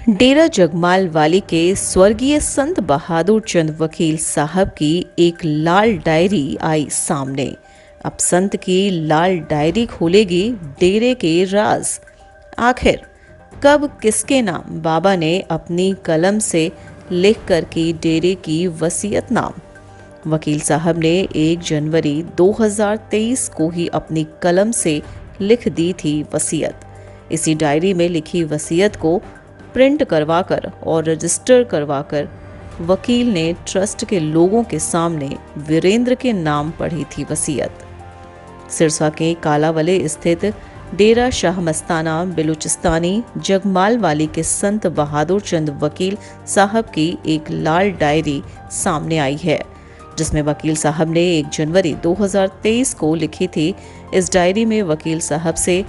डेरा जगमाल वाली के स्वर्गीय संत बहादुर चंद वकील साहब की एक लाल डायरी आई सामने। अब संत की लाल डायरी खोलेगी डेरे के राज। आखिर कब किसके नाम बाबा ने अपनी कलम से लिख कर की डेरे की वसीयत नाम। वकील साहब ने 1 जनवरी 2023 को ही अपनी कलम से लिख दी थी वसीयत। इसी डायरी में लिखी वसीयत को प्रिंट करवाकर और रजिस्टर करवाकर वकील ने ट्रस्ट के लोगों के सामने वीरेंद्र के नाम पढ़ी थी वसीयत। सिरसा के कालावले स्थित डेरा शाह मस्ताना बेलूचिस्तानी जगमाल वाली के संत बहादुर चंद वकील साहब की एक लाल डायरी सामने आई है, जिसमें वकील साहब ने 1 जनवरी 2023 को लिखी थी। इस डायरी में वकील साहब से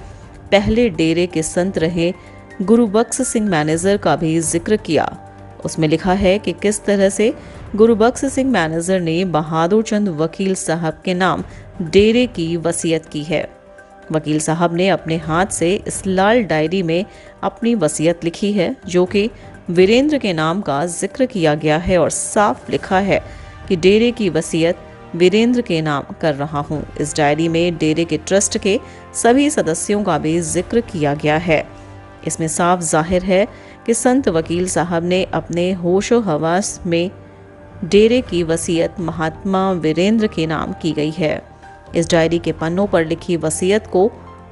पहले डेरे के संत रहे गुरुबख्श सिंह मैनेजर का भी जिक्र किया। उसमें लिखा है कि किस तरह से गुरुबख्श सिंह मैनेजर ने बहादुर चंद वकील साहब के नाम डेरे की वसीयत की है। वकील साहब ने अपने हाथ से इस लाल डायरी में अपनी वसीयत लिखी है, जो कि वीरेंद्र के नाम का जिक्र किया गया है और साफ लिखा है कि डेरे की वसीयत वीरेंद्र के नाम कर रहा हूं। इस डायरी में डेरे के ट्रस्ट के सभी सदस्यों का भी जिक्र किया गया है। इसमें साफ जाहिर है कि संत वकील साहब ने अपने होशो हवास में डेरे की वसीयत महात्मा वीरेंद्र के नाम की गई है। इस डायरी के पन्नों पर लिखी वसीयत को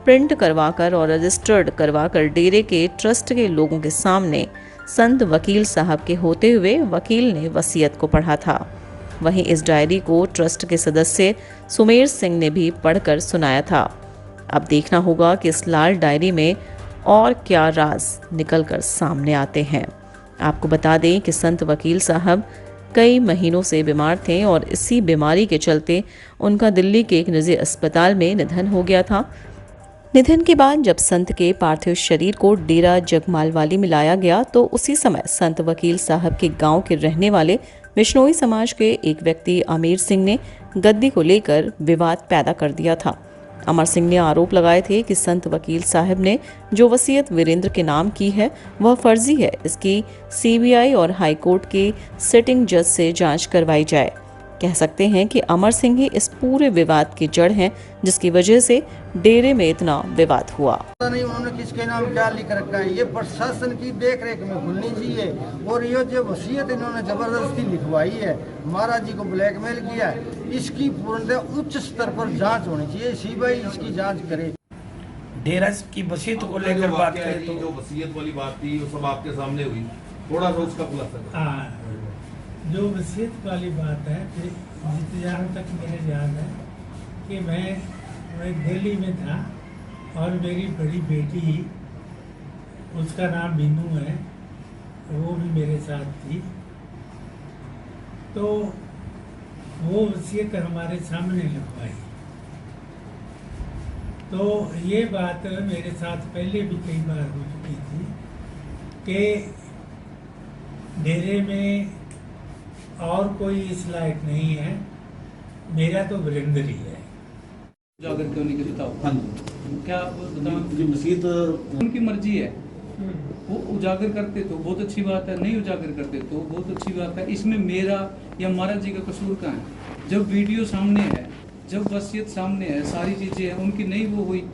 प्रिंट करवाकर और रजिस्टर्ड करवाकर डेरे के ट्रस्ट के लोगों के सामने संत वकील साहब के होते हुए वकील ने वसीयत को पढ़ा था। वहीं इस डायरी को ट्रस्ट के सदस्य सुमेर सिंह ने भी पढ़कर सुनाया था। अब देखना होगा कि इस लाल डायरी में और क्या राज निकलकर सामने आते हैं। आपको बता दें कि संत वकील साहब कई महीनों से बीमार थे और इसी बीमारी के चलते उनका दिल्ली के एक निजी अस्पताल में निधन हो गया था। निधन के बाद जब संत के पार्थिव शरीर को डेरा जगमाल वाली में लाया गया, तो उसी समय संत वकील साहब के गांव के रहने वाले बिश्नोई समाज के एक व्यक्ति अमीर सिंह ने गद्दी को लेकर विवाद पैदा कर दिया था। अमर सिंह ने आरोप लगाए थे कि संत वकील साहब ने जो वसीयत वीरेंद्र के नाम की है वह फर्जी है। इसकी सीबीआई और हाईकोर्ट के सिटिंग जज से जांच करवाई जाए। कह सकते हैं कि अमर सिंह ही इस पूरे विवाद की जड़ हैं, जिसकी वजह से डेरे में इतना विवाद हुआ। नहीं, उन्होंने किसके नाम क्या लिख रखा है, ये प्रशासन की देख रेख में खुलनी चाहिए। और ये जो वसीयत इन्होंने जबरदस्ती लिखवाई है, महाराज जी को ब्लैकमेल किया है, इसकी पूर्णतः उच्च स्तर पर जांच होनी चाहिए। सीबीआई इसकी जांच करे। डेरा की वसीयत को लेकर बात करें तो जो वसीयत वाली बात थी वो सब आपके सामने हुई, थोड़ा सा उसका खुलासा करें। जो वसीयत वाली बात है, जहाँ तक मुझे याद है कि मैं दिल्ली में था और मेरी बड़ी बेटी, उसका नाम मीनू है, वो भी मेरे साथ थी। तो वो वसीयत हमारे सामने लिखवाई। तो ये बात मेरे साथ पहले भी कई बार हो चुकी थी कि डेरे में और कोई इस लायक नहीं है, मेरा तो वीरेंद्र ही है। उजागर क्यों नहीं बताओ? हाँ जी, क्या बताओ? वसीयत उनकी मर्जी है, वो उजागर करते तो बहुत अच्छी बात है, नहीं उजागर करते तो बहुत अच्छी बात है। इसमें मेरा या महाराज जी का कसूर कहाँ है? जब वीडियो सामने है, जब वसीयत सामने है, सारी चीजें हैं, उनकी नहीं वो हुई।